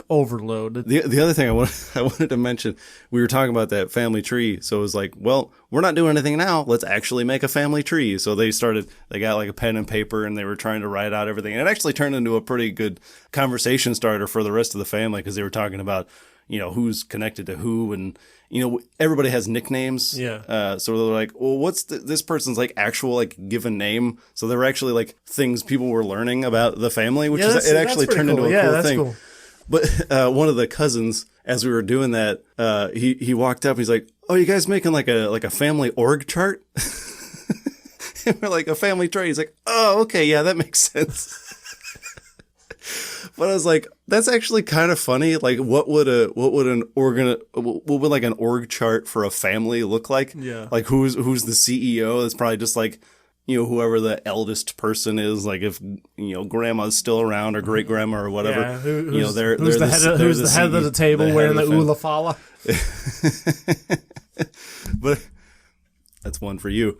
overload. The other thing I wanted to mention, we were talking about that family tree. So it was like, well, we're not doing anything now. Let's actually make a family tree. So they got like a pen and paper and they were trying to write out everything. And it actually turned into a pretty good conversation starter for the rest of the family because they were talking about, who's connected to who, and everybody has nicknames. Yeah. So they're like, well, what's this person's like actual like given name? So there were actually like things people were learning about the family, which it actually turned into a cool thing. Cool. But one of the cousins, as we were doing that, he walked up. He's like, "Oh, you guys making like a family org chart?" And we're like, "A family tree." He's like, "Oh, okay, yeah, that makes sense." But I was like, that's actually kind of funny. Like, what would an org chart for a family look like? Yeah. Like, who's the CEO? It's probably just like, whoever the eldest person is. Like, if grandma's still around or great grandma or whatever. Yeah. Who's the head of the table wearing the Ula Fala? But that's one for you.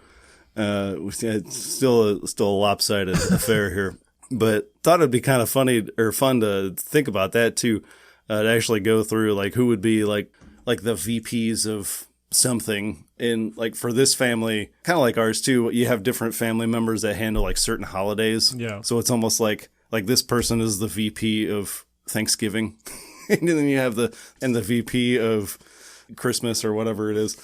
It's still a lopsided affair here. But thought it'd be kind of funny or fun to think about that too, to actually go through like who would be like the VPs of something. And like for this family, kind of like ours too, you have different family members that handle like certain holidays. Yeah. So it's almost like this person is the VP of Thanksgiving, and then you have the VP of Christmas or whatever it is.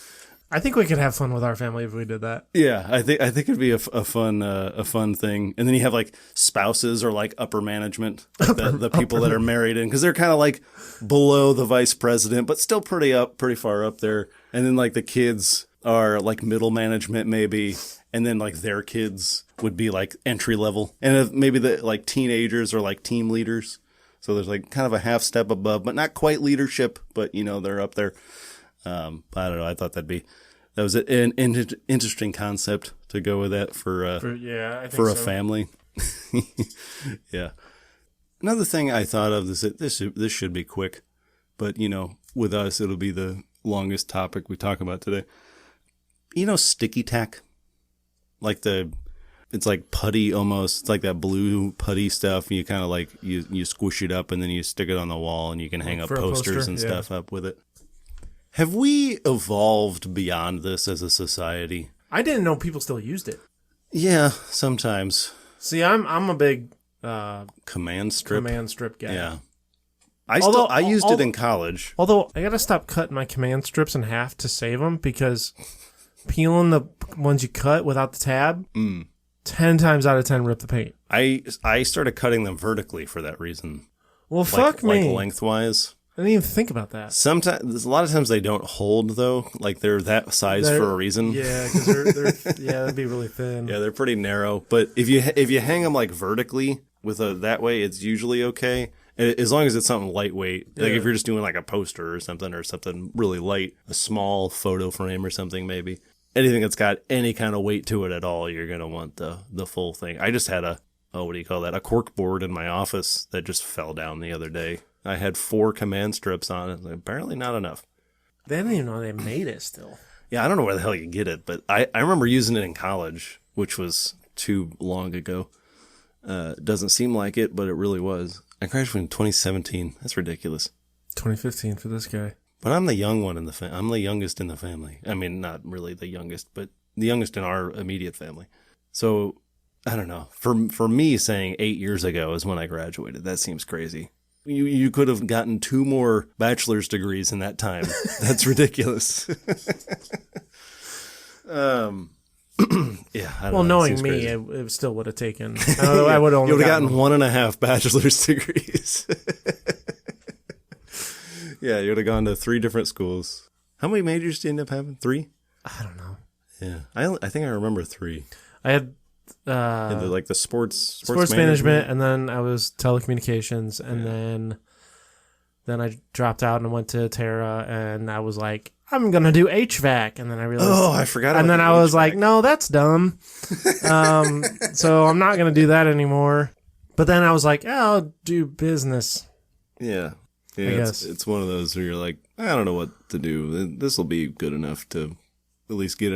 I think we could have fun with our family if we did that. Yeah, I think it'd be a fun thing. And then you have like spouses or like upper management, the people that are married in, because they're kind of like below the vice president, but still pretty far up there. And then like the kids are like middle management maybe, and then like their kids would be like entry level, and if maybe the like teenagers are like team leaders. So there's like kind of a half step above, but not quite leadership, but they're up there. I don't know. I thought that was an interesting concept to go with that for a family. Yeah. Another thing I thought of is that this should be quick. But, with us, it'll be the longest topic we talk about today. Sticky tack? It's like putty almost. It's like that blue putty stuff. You kind of like, you squish it up and then you stick it on the wall and you can hang up posters and stuff up with it. Have we evolved beyond this as a society? I didn't know people still used it. Yeah, sometimes. See, I'm a big command strip guy. Yeah. I used it in college. Although I got to stop cutting my command strips in half to save them because peeling the ones you cut without the tab, 10 times out of 10 rip the paint. I started cutting them vertically for that reason. Well, fuck me. Like lengthwise. I didn't even think about that. Sometimes, a lot of times they don't hold though. Like they're that size for a reason. Yeah, because they'd be really thin. Yeah, they're pretty narrow. But if you hang them like vertically with that way, it's usually okay. As long as it's something lightweight. Like if you're just doing like a poster or something really light, a small photo frame or something maybe. Anything that's got any kind of weight to it at all, you're going to want the full thing. I just had a cork board in my office that just fell down the other day. I had 4 command strips on it. Apparently not enough. They didn't even know they made it still. Yeah, I don't know where the hell you get it, but I remember using it in college, which was too long ago. Doesn't seem like it, but it really was. I graduated in 2017. That's ridiculous. 2015 for this guy. But I'm the young one in the family. I'm the youngest in the family. I mean, not really the youngest, but the youngest in our immediate family. So, I don't know. For me, saying 8 years ago is when I graduated. That seems crazy. You could have gotten 2 more bachelor's degrees in that time. That's ridiculous. Yeah. Well, knowing me, it still would have taken. I would have only. You would have gotten 1.5 bachelor's degrees. Yeah, you would have gone to 3 different schools. How many majors did you end up having? 3? I don't know. Yeah, I think I remember 3. I had the sports management, and then I was telecommunications, and then I dropped out and went to Terra, and I was like, I'm gonna do HVAC, and then I realized, I forgot. And then I was like, no, that's dumb. So I'm not gonna do that anymore. But then I was like, I'll do business. Yeah, it's one of those where you're like, I don't know what to do. This will be good enough to at least get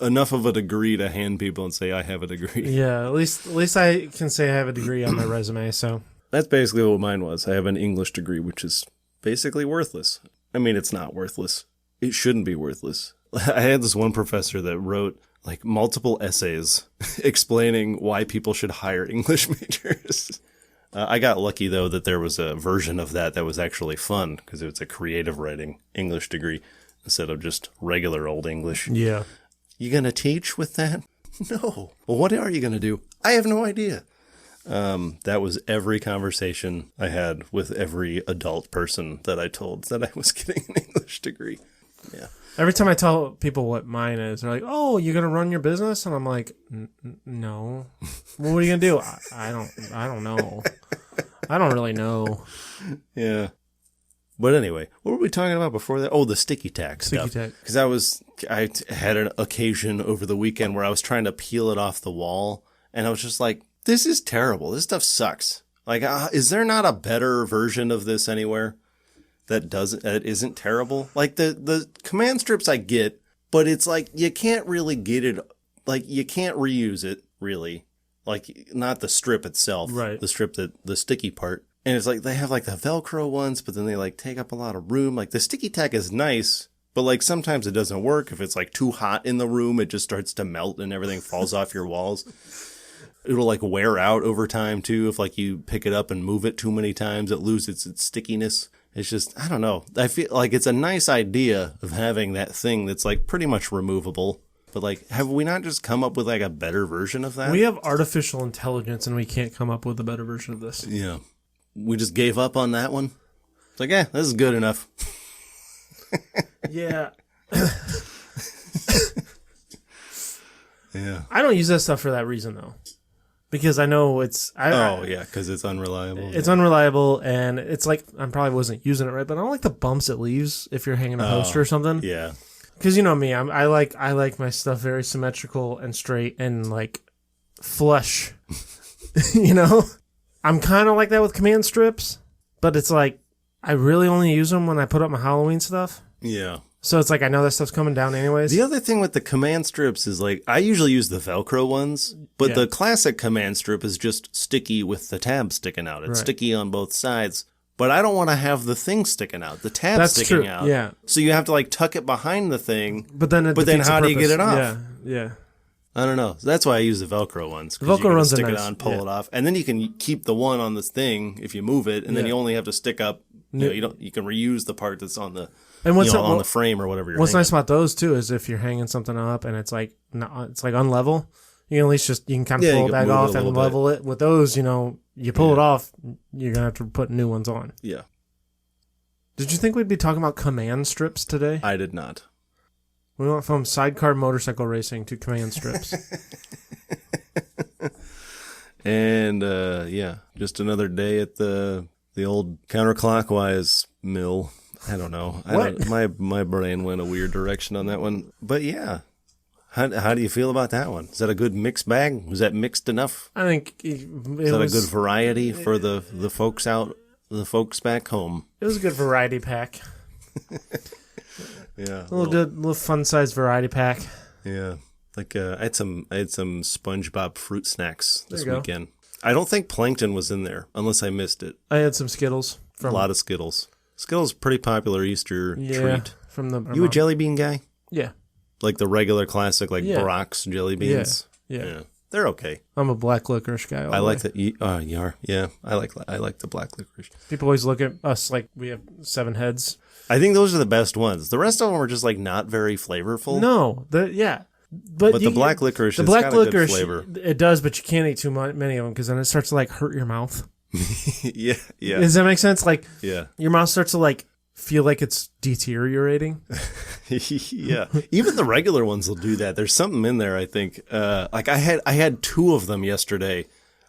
enough of a degree to hand people and say I have a degree. Yeah, at least I can say I have a degree on my resume. So that's basically what mine was. I have an English degree, which is basically worthless. I mean, it's not worthless. It shouldn't be worthless. I had this one professor that wrote like multiple essays explaining why people should hire English majors. I got lucky, though, that there was a version of that was actually fun because it was a creative writing English degree instead of just regular old English. Yeah. You going to teach with that? No. Well, what are you going to do? I have no idea. That was every conversation I had with every adult person that I told that I was getting an English degree. Yeah. Every time I tell people what mine is, they're like, "Oh, you're gonna run your business?" And I'm like, "No." Well, what are you gonna do? I don't know. I don't really know. Yeah. But anyway, what were we talking about before that? Oh, the sticky tack stuff. Sticky tack. Because I had an occasion over the weekend where I was trying to peel it off the wall, and I was just like, this is terrible. This stuff sucks. Like, is there not a better version of this anywhere that isn't terrible? Like the command strips I get, but it's like you can't really get it. Like you can't reuse it really. Like not the strip itself, right? The strip the sticky part. And it's like they have like the Velcro ones, but then they like take up a lot of room. Like the sticky tack is nice, but like sometimes it doesn't work. If it's like too hot in the room, it just starts to melt and everything falls off your walls. It'll like wear out over time too. If like you pick it up and move it too many times, it loses its stickiness. It's just, I don't know. I feel like it's a nice idea of having that thing that's like pretty much removable. But like, have we not just come up with like a better version of that? We have artificial intelligence and we can't come up with a better version of this. Yeah. We just gave up on that one. It's like, this is good enough. Yeah. Yeah. I don't use that stuff for that reason though. Because I know because it's unreliable. It's unreliable, and it's like I probably wasn't using it right, but I don't like the bumps it leaves if you're hanging a poster or something. Yeah. Because you know me, I like my stuff very symmetrical and straight and like flush. You know, I'm kind of like that with command strips, but it's like I really only use them when I put up my Halloween stuff. Yeah. So it's like I know that stuff's coming down anyways. The other thing with the command strips is like I usually use the Velcro ones, but the classic command strip is just sticky with the tab sticking out. It's sticky on both sides, but I don't want to have the thing sticking out, the tab sticking out. Yeah. So you have to like tuck it behind the thing. But then how do you get it off? Yeah. Yeah. I don't know. That's why I use the Velcro ones. The Velcro ones stick are it nice. on, pull it off, and then you can keep the one on this thing if you move it, and then you only have to stick up. You can reuse the part that's on the on the frame or whatever. What's nice about those too is if you're hanging something up and it's like unlevel, you can at least you can kind of pull it back off and level it. With those, you pull it off, you're gonna have to put new ones on. Yeah. Did you think we'd be talking about command strips today? I did not. We went from sidecar motorcycle racing to command strips. And just another day at the old counterclockwise mill. I don't know. My brain went a weird direction on that one. But yeah. How do you feel about that one? Is that a good mixed bag? Was that mixed enough? I think is that a good variety for the folks folks back home? It was a good variety pack. Yeah. A little fun sized variety pack. Yeah. Like I had some SpongeBob fruit snacks this weekend. I don't think Plankton was in there unless I missed it. I had some Skittles. A lot of Skittles. Skittles pretty popular Easter treat. You a jelly bean guy? Yeah. Like the regular classic Brock's jelly beans? Yeah. They're okay. I'm a black licorice guy. I like that. You are? Yeah. I like the black licorice. People always look at us like we have 7 heads. I think those are the best ones. The rest of them are just like not very flavorful. No. But the black licorice has got a good flavor. It does, but you can't eat too many of them because then it starts to like hurt your mouth. Yeah. Does that make sense? Like, your mouth starts to like feel like it's deteriorating. Yeah. Even the regular ones will do that. There's something in there, I think. Like I had 2 of them yesterday.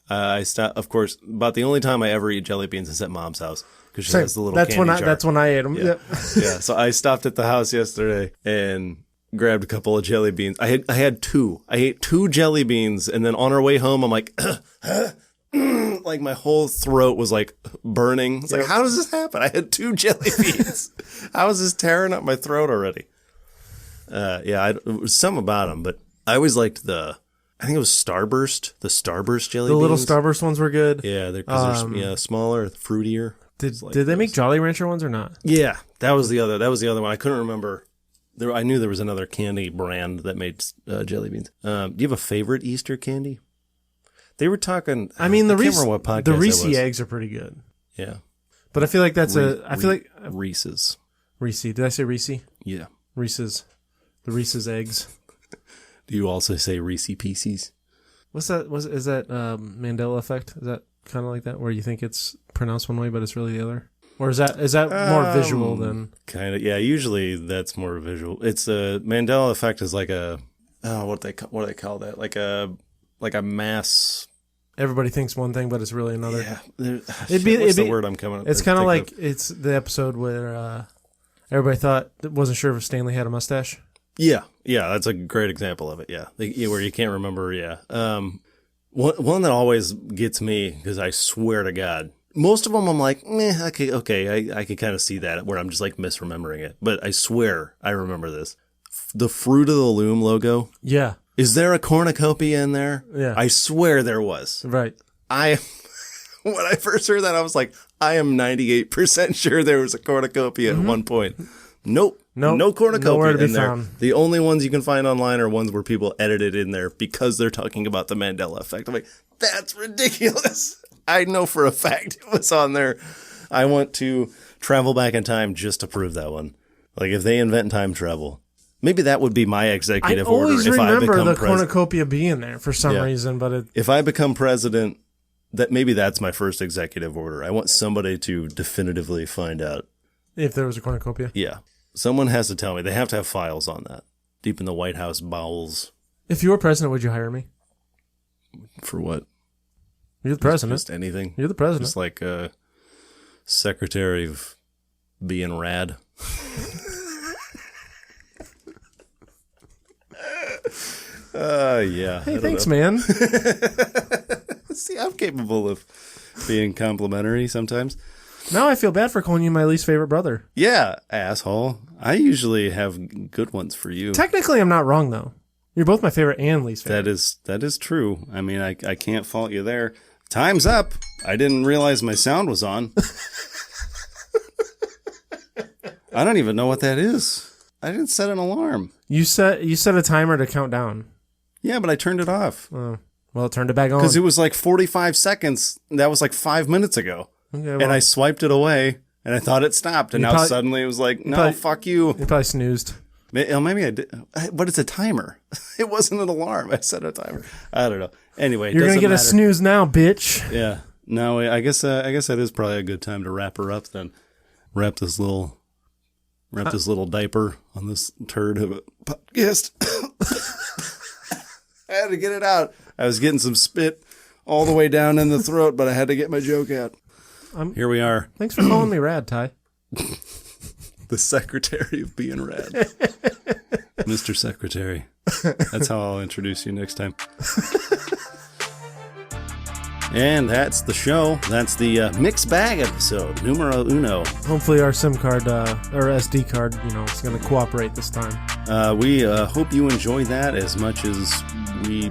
Of course, about the only time I ever eat jelly beans is at Mom's house because she has the little candy jar. That's when I ate them. Yeah. Yeah. So I stopped at the house yesterday and grabbed a couple of jelly beans. I had 2. I ate 2 jelly beans, and then on our way home, I'm like, like my whole throat was like burning. It's like, how does this happen? I had 2 jelly beans. How is this tearing up my throat already? It was something about them, but I always liked I think it was Starburst, the Starburst jelly beans. The little Starburst ones were good. Yeah, they're smaller, fruitier. Did they make Jolly Rancher ones or not? Yeah, that was the other one. I couldn't remember. I knew there was another candy brand that made jelly beans. Do you have a favorite Easter candy? They were talking. I mean, the Reese eggs are pretty good. Yeah, but I feel like I feel like Reese's. Reese. Did I say Reese? Yeah, Reese's. The Reese's eggs. Do you also say Reese Pieces? What's that? Is that Mandela effect? Is that kind of like that, where you think it's pronounced one way but it's really the other? Or is that more visual than? Kind of, yeah. Usually that's more visual. It's a Mandela effect is like a what do they call that? Like a mass. Everybody thinks one thing, but it's really another. Yeah, what's the word I'm coming up? It's kind of like it's the episode where everybody wasn't sure if Stanley had a mustache. Yeah, that's a great example of it. Yeah, where you can't remember. Yeah, one that always gets me because I swear to God. Most of them I'm like, okay, I can kind of see that where I'm just like misremembering it. But I swear I remember this. The Fruit of the Loom logo. Yeah. Is there a cornucopia in there? Yeah. I swear there was. Right. When I first heard that, I was like, I am 98% sure there was a cornucopia at one point. Nope. No cornucopia in there. Found. The only ones you can find online are ones where people edited in there because they're talking about the Mandela effect. I'm like, that's ridiculous. I know for a fact it was on there. I want to travel back in time just to prove that one. Like if they invent time travel, maybe that would be my executive order if I become president. I always remember the cornucopia being there for some reason, but if I become president, that's my first executive order. I want somebody to definitively find out if there was a cornucopia. Yeah, someone has to tell me. They have to have files on that deep in the White House bowels. If you were president, would you hire me? For what? You're the president. Just anything. You're the president. Just like secretary of being rad. Yeah. Hey, thanks, man. See, I'm capable of being complimentary sometimes. Now I feel bad for calling you my least favorite brother. Yeah, asshole. I usually have good ones for you. Technically, I'm not wrong, though. You're both my favorite and least favorite. That is true. I mean, I can't fault you there. Time's up. I didn't realize my sound was on. I don't even know what that is. I didn't set an alarm. You set a timer to count down. Yeah, but I turned it off. Oh, well, it turned it back on. Because it was like 45 seconds. That was like 5 minutes ago. Okay, well, and I swiped it away, and I thought it stopped. And now suddenly it was like, no, fuck you. You probably snoozed. Maybe I did. But it's a timer. It wasn't an alarm. I set a timer. I don't know. Anyway, you're going to get a snooze now, bitch. Yeah. No, I guess that is probably a good time to wrap her up then. Wrap this little diaper on this turd of a podcast. I had to get it out. I was getting some spit all the way down in the throat, but I had to get my joke out. Here we are. Thanks for calling me Rad, Ty. The secretary of being rad. Mr. Secretary. That's how I'll introduce you next time. And that's the show. That's the mixed bag episode, numero uno. Hopefully our SIM card, or SD card, is going to cooperate this time. We hope you enjoy that as much as we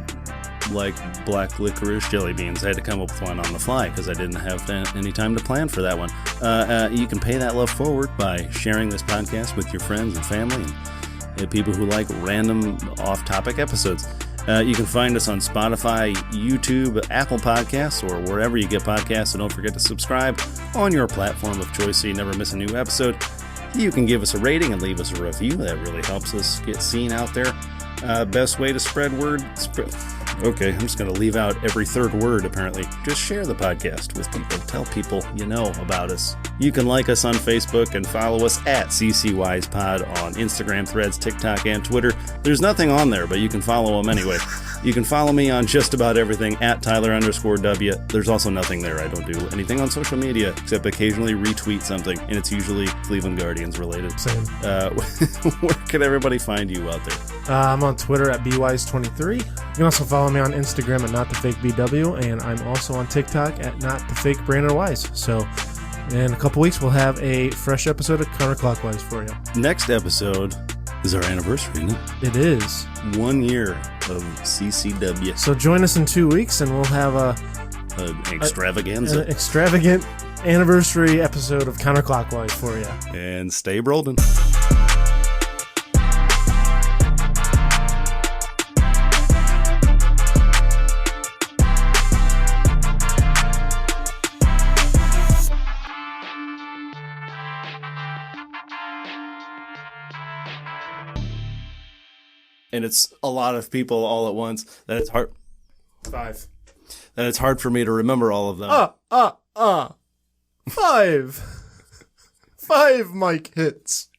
like black licorice jelly beans. I had to come up with one on the fly because I didn't have any time to plan for that one. You can pay that love forward by sharing this podcast with your friends and family and people who like random off-topic episodes. You can find us on Spotify, YouTube, Apple Podcasts, or wherever you get podcasts. And don't forget to subscribe on your platform of choice so you never miss a new episode. You can give us a rating and leave us a review. That really helps us get seen out there. Best way to spread word... Okay, I'm just going to leave out every third word, apparently. Just share the podcast with people. Tell people you know about us. You can like us on Facebook and follow us at CCWisePod on Instagram, Threads, TikTok, and Twitter. There's nothing on there, but you can follow them anyway. You can follow me on just about everything at Tyler_W. There's also nothing there. I don't do anything on social media except occasionally retweet something, and it's usually Cleveland Guardians related. Same. Where can everybody find you out there? I'm on Twitter at BWise23. You can also follow me on Instagram at NotTheFakeBW, and I'm also on TikTok at NotTheFakeBrandonWise. So in a couple weeks, we'll have a fresh episode of Counterclockwise for you. Next episode is our anniversary, isn't it? It is. 1 year of CCW. So join us in 2 weeks, and we'll have an extravaganza. An extravagant anniversary episode of Counterclockwise for you. And stay Brolden. And it's a lot of people all at once that it's hard. 5. That it's hard for me to remember all of them. 5. 5 mic hits.